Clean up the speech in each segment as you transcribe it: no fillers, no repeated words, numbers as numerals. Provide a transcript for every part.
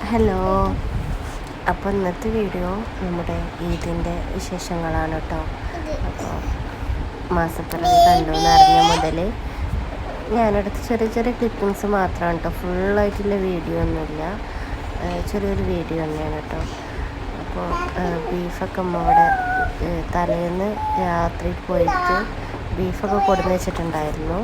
Hello, അപ്പോൾ ഇന്നത്തെ video നമ്മുടെ ഈദിൻ്റെ വിശേഷങ്ങളാണ് കേട്ടോ. അപ്പോൾ മാസപ്പിറവി കണ്ടു എന്നറിഞ്ഞ മുതൽ ഞാനെടുത്ത് ചെറിയ ചെറിയ ക്ലിപ്പിങ്സ് മാത്രമാണ് കേട്ടോ. ഫുള്ളായിട്ടുള്ള വീഡിയോ ഒന്നുമില്ല, ചെറിയൊരു വീഡിയോ തന്നെയാണ് കേട്ടോ. അപ്പോൾ ബീഫൊക്കെ അമ്മ ഇവിടെ തലേന്ന് രാത്രി പോയിട്ട് ബീഫൊക്കെ കൊടുന്ന് വെച്ചിട്ടുണ്ടായിരുന്നു.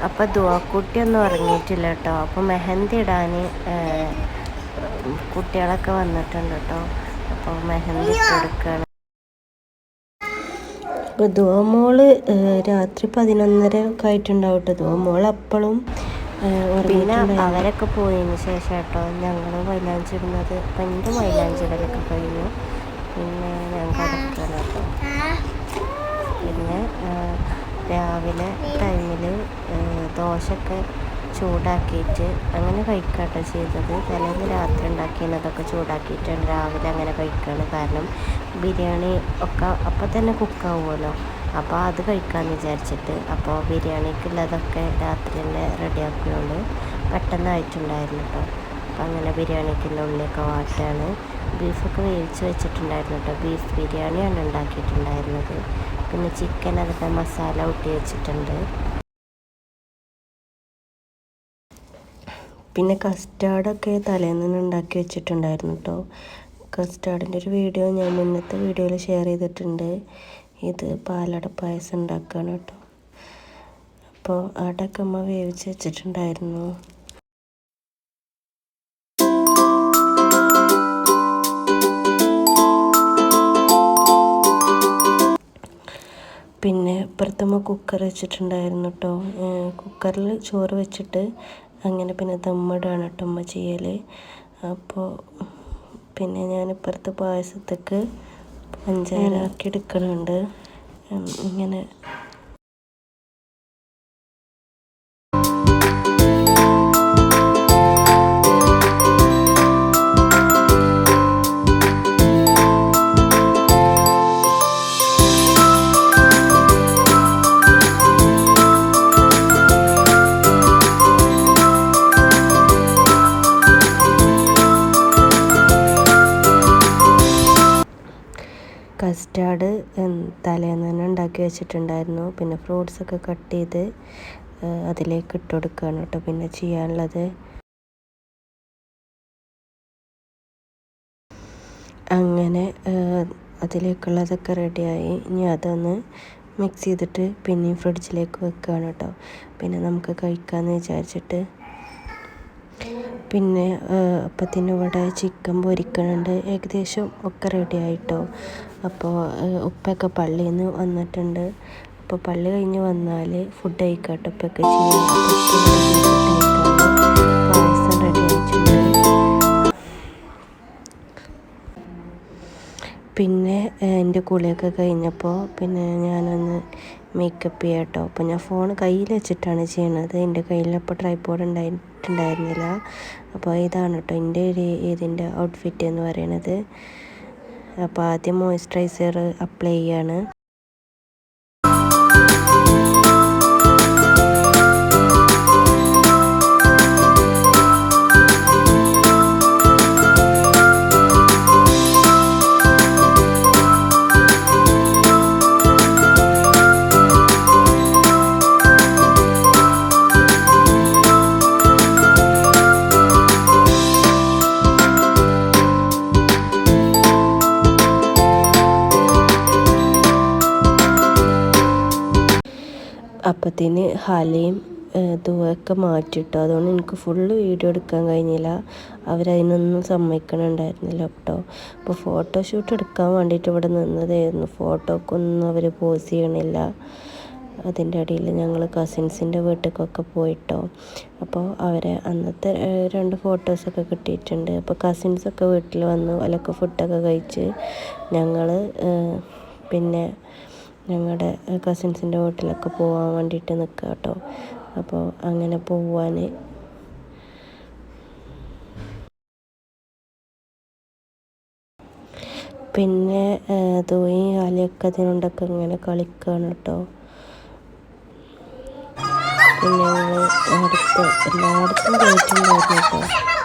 അപ്പോൾ കുട്ടിയൊന്നും ഉറങ്ങിയിട്ടില്ല കേട്ടോ. അപ്പോൾ മെഹന്തി ഇടാൻ കുട്ടികളൊക്കെ വന്നിട്ടുണ്ട് കേട്ടോ. അപ്പോൾ മെഹന്തി ഇട്ടെടുക്കുകയാണ്. അപ്പോൾ മോള് രാത്രി 11:30 ഒക്കെ ആയിട്ടുണ്ടാവും കേട്ടോ. മോൾ അപ്പോഴും പിന്നെ അവരൊക്കെ പോയതിന് ശേഷം കേട്ടോ ഞങ്ങൾ മൈലാഞ്ചി ഇടുന്നത്. അപ്പം എൻ്റെ മൈലാഞ്ചി ഇടലൊക്കെ കഴിഞ്ഞു. പിന്നെ ഞാൻ കിടക്കുകയാണ് കേട്ടോ. പിന്നെ രാവിലെ ടൈമിൽ ദോശയൊക്കെ ചൂടാക്കിയിട്ട് അങ്ങനെ കഴിക്കുകട്ടോ ചെയ്തത്. തലേന്ന് രാത്രി ഉണ്ടാക്കിയതൊക്കെ ചൂടാക്കിയിട്ടാണ് രാവിലെ അങ്ങനെ കഴിക്കുകയാണ്. കാരണം ബിരിയാണി ഒക്കെ അപ്പം തന്നെ കുക്കാവുമല്ലോ, അപ്പോൾ അത് കഴിക്കാമെന്ന് വിചാരിച്ചിട്ട്. അപ്പോൾ ബിരിയാണിക്കുള്ളതൊക്കെ രാത്രി തന്നെ റെഡിയാക്കിയോണ്ട് പെട്ടെന്നായിട്ടുണ്ടായിരുന്നു കേട്ടോ. അപ്പം അങ്ങനെ ബിരിയാണിക്കുള്ള ഉള്ളിയൊക്കെ വാട്ടാണ്. ബീഫൊക്കെ വേവിച്ച് വെച്ചിട്ടുണ്ടായിരുന്നു കേട്ടോ. ബീഫ് ബിരിയാണിയാണ് ഉണ്ടാക്കിയിട്ടുണ്ടായിരുന്നത്. പിന്നെ ചിക്കൻ അതൊക്കെ മസാല ഊട്ടി വെച്ചിട്ടുണ്ട്. പിന്നെ കസ്റ്റാർഡൊക്കെ തലേന്ന് തന്നെ ഉണ്ടാക്കി വെച്ചിട്ടുണ്ടായിരുന്നു കേട്ടോ. കസ്റ്റാർഡിൻ്റെ ഒരു വീഡിയോ ഞാൻ മുന്നത്തെ വീഡിയോയിൽ ഷെയർ ചെയ്തിട്ടുണ്ട്. ഇത് പാലട പായസം ഉണ്ടാക്കുകയാണ് കേട്ടോ. അപ്പോൾ അടക്ക അമ്മ വേവിച്ച് വെച്ചിട്ടുണ്ടായിരുന്നു. പിന്നെ ഇപ്പുറത്തമ്മ കുക്കർ വെച്ചിട്ടുണ്ടായിരുന്നു കേട്ടോ. കുക്കറിൽ ചോറ് വെച്ചിട്ട് അങ്ങനെ പിന്നെ ദമ്മിടാണ് കേട്ടോ അമ്മ ചെയ്യൽ. അപ്പോൾ പിന്നെ ഞാനിപ്പുറത്ത് പായസത്തേക്ക് പഞ്ചാര ആക്കി എടുക്കണുണ്ട്. ഇങ്ങനെ കസ്റ്റാർഡ് തലേന്ന് തന്നെ ഉണ്ടാക്കി വെച്ചിട്ടുണ്ടായിരുന്നു. പിന്നെ ഫ്രൂട്ട്സൊക്കെ കട്ട് ചെയ്ത് അതിലേക്ക് ഇട്ട് കൊടുക്കുകയാണ് കേട്ടോ പിന്നെ ചെയ്യാനുള്ളത്. അങ്ങനെ അതിലേക്കുള്ളതൊക്കെ റെഡിയായി. ഇനി അതൊന്ന് മിക്സ് ചെയ്തിട്ട് പിന്നെയും ഫ്രിഡ്ജിലേക്ക് വെക്കുകയാണ് കേട്ടോ. പിന്നെ നമുക്ക് കഴിക്കാമെന്ന് വിചാരിച്ചിട്ട്. പിന്നെ അപ്പത്തിന് ഇവിടെ ചിക്കൻ പൊരിക്കണുണ്ട്. ഏകദേശം ഒക്കെ റെഡി ആയിട്ടോ. അപ്പോൾ ഉപ്പൊക്കെ പള്ളിയിൽ നിന്ന് വന്നിട്ടുണ്ട്. അപ്പോൾ പള്ളി കഴിഞ്ഞ് വന്നാൽ ഫുഡ് കഴിക്കാട്ടോ ഉപ്പൊക്കെ ചെയ്യാം. പായസം റെഡി ആയിട്ടുണ്ട്. പിന്നെ എൻ്റെ കുളിയൊക്കെ കഴിഞ്ഞപ്പോൾ പിന്നെ ഞാനൊന്ന് മേക്കപ്പ് ചെയ്യാം കേട്ടോ. അപ്പോൾ ഞാൻ ഫോൺ കയ്യിൽ വെച്ചിട്ടാണ് ചെയ്യണത്. എൻ്റെ കയ്യിലപ്പോൾ ട്രൈപോഡ് ഉണ്ടായിരുന്നില്ല. അപ്പോൾ ഇതാണ് കേട്ടോ എൻ്റെ ഇതിൻ്റെ ഔട്ട്ഫിറ്റ് എന്ന് പറയണത്. അപ്പോൾ ആദ്യം മോയ്സ്ചറൈസർ അപ്ലൈ ചെയ്യാണ്. അപ്പത്തിന് ഹലയും ദുവൊക്കെ മാറ്റിട്ടോ. അതുകൊണ്ട് എനിക്ക് ഫുള്ള് വീഡിയോ എടുക്കാൻ കഴിഞ്ഞില്ല. അവരതിനൊന്നും സമ്മതിക്കണുണ്ടായിരുന്നില്ല കേട്ടോ. അപ്പോൾ ഫോട്ടോഷൂട്ട് എടുക്കാൻ വേണ്ടിയിട്ട് ഇവിടെ നിന്നതായിരുന്നു. ഫോട്ടോക്കൊന്നും അവർ പോസ് ചെയ്യണില്ല. അതിൻ്റെ ഇടയിൽ ഞങ്ങൾ കസിൻസിൻ്റെ വീട്ടിലേക്കൊക്കെ പോയിട്ടോ. അപ്പോൾ അവരെ അന്നത്തെ 2 ഫോട്ടോസൊക്കെ കിട്ടിയിട്ടുണ്ട്. അപ്പോൾ കസിൻസൊക്കെ വീട്ടിൽ വന്നു. അതിലൊക്കെ ഫുഡൊക്കെ കഴിച്ച് ഞങ്ങൾ പിന്നെ ഞങ്ങളുടെ കസിൻസിൻ്റെ വീട്ടിലൊക്കെ പോകാൻ വേണ്ടിയിട്ട് നിൽക്കുക കേട്ടോ. അപ്പോൾ അങ്ങനെ പോവാൻ പിന്നെ തൂയും ആലയൊക്കെ അതിനോണ്ടൊക്കെ ഇങ്ങനെ കളിക്കുകയാണ് കേട്ടോ. പിന്നെ ഞങ്ങൾ അടുത്ത് എല്ലായിടത്തും പോയിട്ടുണ്ടായിരുന്നു കേട്ടോ.